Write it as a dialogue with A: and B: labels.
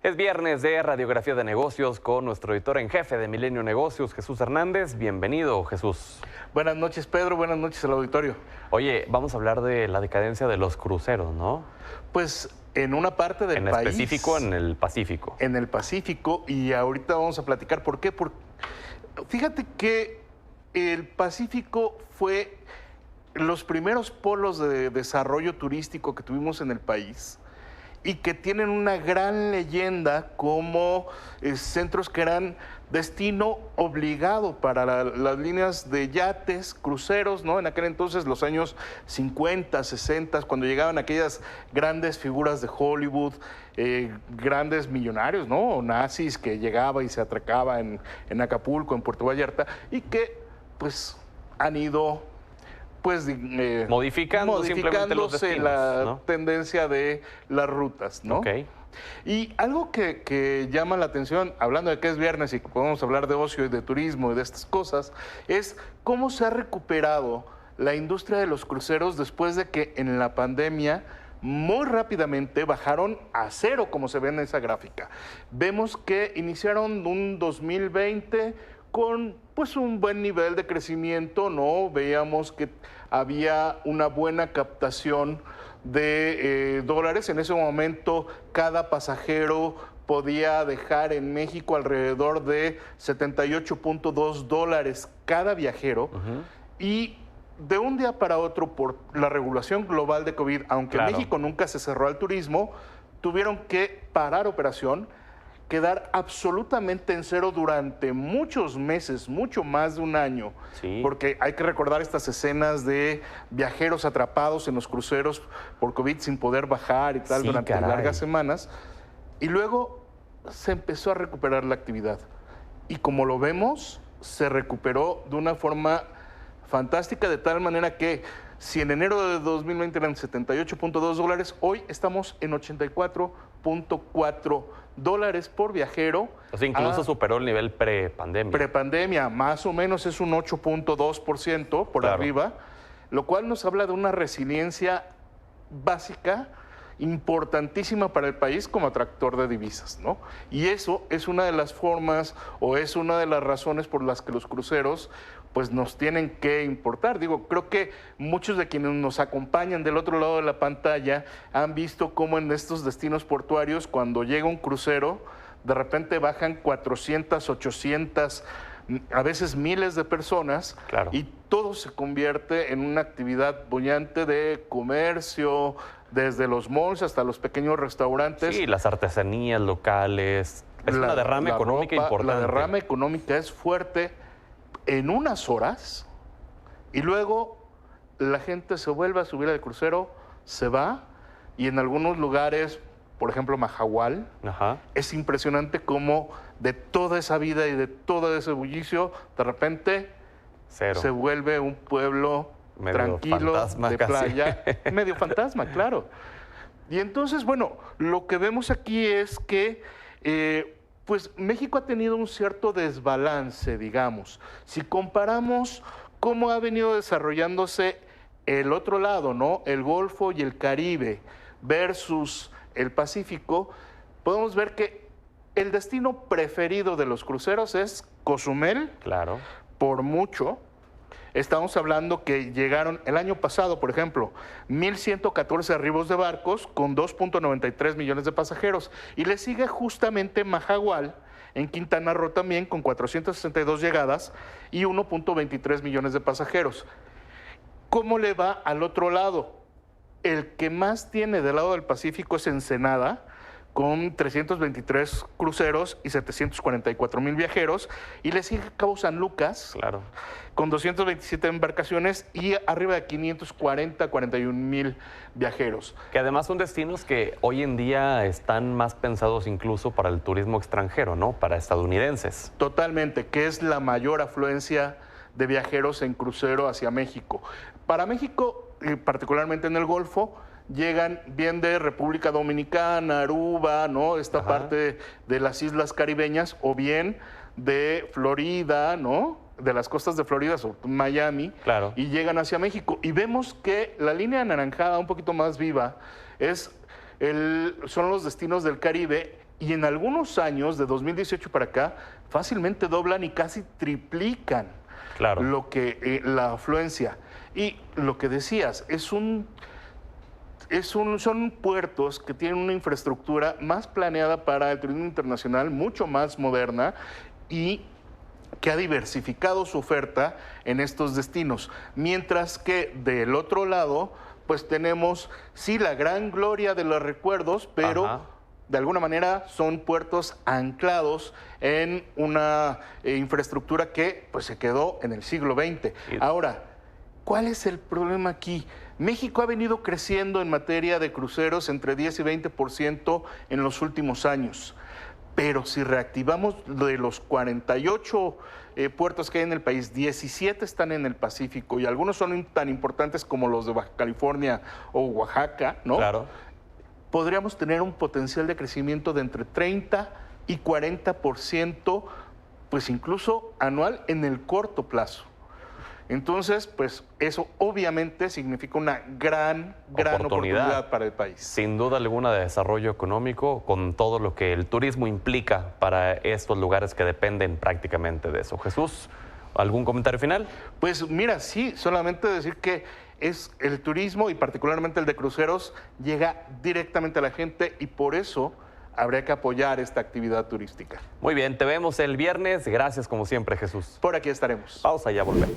A: Es viernes de Radiografía de Negocios con nuestro editor en jefe de Milenio Negocios, Jesús Hernández. Bienvenido, Jesús.
B: Buenas noches, Pedro. Buenas noches al auditorio.
A: Oye, vamos a hablar de la decadencia de los cruceros, ¿no?
B: Pues en una parte del país.
A: En específico en el Pacífico.
B: En el Pacífico, y ahorita vamos a platicar por qué. Fíjate que el Pacífico fue los primeros polos de desarrollo turístico que tuvimos en el país y que tienen una gran leyenda como centros que eran destino obligado para las líneas de yates, cruceros, ¿no? En aquel entonces, los años 50, 60, cuando llegaban aquellas grandes figuras de Hollywood, grandes millonarios, ¿no? O nazis que llegaba y se atracaba en Acapulco, en Puerto Vallarta, y que pues han ido
A: modificándose los destinos,
B: la
A: ¿no?
B: tendencia de las rutas, ¿no?
A: Ok.
B: Y algo que llama la atención, hablando de que es viernes y que podemos hablar de ocio y de turismo y de estas cosas, es cómo se ha recuperado la industria de los cruceros después de que en la pandemia muy rápidamente bajaron a cero, como se ve en esa gráfica. Vemos que iniciaron un 2020 con pues un buen nivel de crecimiento, ¿no? Veíamos que había una buena captación de dólares. En ese momento, cada pasajero podía dejar en México alrededor de $78.2 cada viajero. Y de un día para otro, por la regulación global de COVID, aunque
A: Claro.
B: México nunca se cerró al turismo, tuvieron que parar operación, quedar absolutamente en cero durante muchos meses, mucho más de un año.
A: Sí.
B: Porque hay que recordar estas escenas de viajeros atrapados en los cruceros por COVID sin poder bajar y tal,
A: Sí,
B: durante
A: caray.
B: largas semanas. Y luego se empezó a recuperar la actividad. Y como lo vemos, se recuperó de una forma fantástica, de tal manera que si en enero de 2020 eran $78.2, hoy estamos en $84.4 por viajero.
A: O sea, incluso superó el nivel prepandemia.
B: Prepandemia, más o menos es un 8.2% por
A: Claro.
B: arriba, lo cual nos habla de una resiliencia básica importantísima para el país como atractor de divisas, ¿no? Y eso es una de las formas o es una de las razones por las que los cruceros pues nos tienen que importar. Digo, creo que muchos de quienes nos acompañan del otro lado de la pantalla han visto cómo en estos destinos portuarios, cuando llega un crucero, de repente bajan 400, 800, a veces miles de personas.
A: Claro.
B: Y todo se convierte en una actividad bullante de comercio, desde los malls hasta los pequeños restaurantes.
A: Sí, las artesanías locales. Es una derrama económica importante.
B: La derrama económica es fuerte en unas horas y luego la gente se vuelve a subir al crucero, se va, y en algunos lugares, por ejemplo Mahahual,
A: Ajá.
B: es impresionante cómo de toda esa vida y de todo ese bullicio, de repente
A: Cero.
B: se vuelve un pueblo
A: Medio
B: tranquilo,
A: fantasma
B: de
A: casi.
B: playa, medio fantasma, claro. Y entonces, bueno, lo que vemos aquí es que pues México ha tenido un cierto desbalance, digamos. Si comparamos cómo ha venido desarrollándose el otro lado, ¿no? El Golfo y el Caribe versus el Pacífico, podemos ver que el destino preferido de los cruceros es Cozumel,
A: Claro.
B: por mucho. Estamos hablando que llegaron el año pasado, por ejemplo, 1,114 arribos de barcos con 2.93 millones de pasajeros. Y le sigue justamente Mahahual, en Quintana Roo también, con 462 llegadas y 1.23 millones de pasajeros. ¿Cómo le va al otro lado? El que más tiene del lado del Pacífico es Ensenada, con 323 cruceros y 744,000 viajeros, y le sigue Cabo San Lucas,
A: Claro.
B: con 227 embarcaciones y arriba de 41,000 viajeros.
A: Que además son destinos que hoy en día están más pensados incluso para el turismo extranjero, ¿no? Para estadounidenses.
B: Totalmente, que es la mayor afluencia de viajeros en crucero hacia México. Para México, particularmente en el Golfo, llegan bien de República Dominicana, Aruba, ¿no? Esta
A: Ajá.
B: parte de las islas caribeñas, o bien de Florida, ¿no? De las costas de Florida, sobre todo Miami,
A: Claro.
B: y llegan hacia México. Y vemos que la línea anaranjada, un poquito más viva, son los destinos del Caribe y en algunos años, de 2018 para acá, fácilmente doblan y casi triplican
A: Claro.
B: la afluencia. Y lo que decías, son puertos que tienen una infraestructura más planeada para el turismo internacional, mucho más moderna y que ha diversificado su oferta en estos destinos. Mientras que del otro lado, pues tenemos, sí, la gran gloria de los recuerdos, pero
A: Ajá.
B: de alguna manera son puertos anclados en una infraestructura que pues se quedó en el siglo XX. Ahora, ¿cuál es el problema aquí? México ha venido creciendo en materia de cruceros entre 10 y 20% en los últimos años. Pero si reactivamos de los 48 puertos que hay en el país, 17 están en el Pacífico y algunos son tan importantes como los de Baja California o Oaxaca, ¿no?
A: Claro.
B: Podríamos tener un potencial de crecimiento de entre 30 y 40%, pues incluso anual en el corto plazo. Entonces, pues eso obviamente significa una gran oportunidad para el país.
A: Sin duda alguna de desarrollo económico, con todo lo que el turismo implica para estos lugares que dependen prácticamente de eso. Jesús, ¿algún comentario final?
B: Pues mira, sí, solamente decir que es el turismo y particularmente el de cruceros llega directamente a la gente y por eso habría que apoyar esta actividad turística.
A: Muy bien, te vemos el viernes. Gracias como siempre, Jesús.
B: Por aquí estaremos.
A: Pausa, ya volvemos.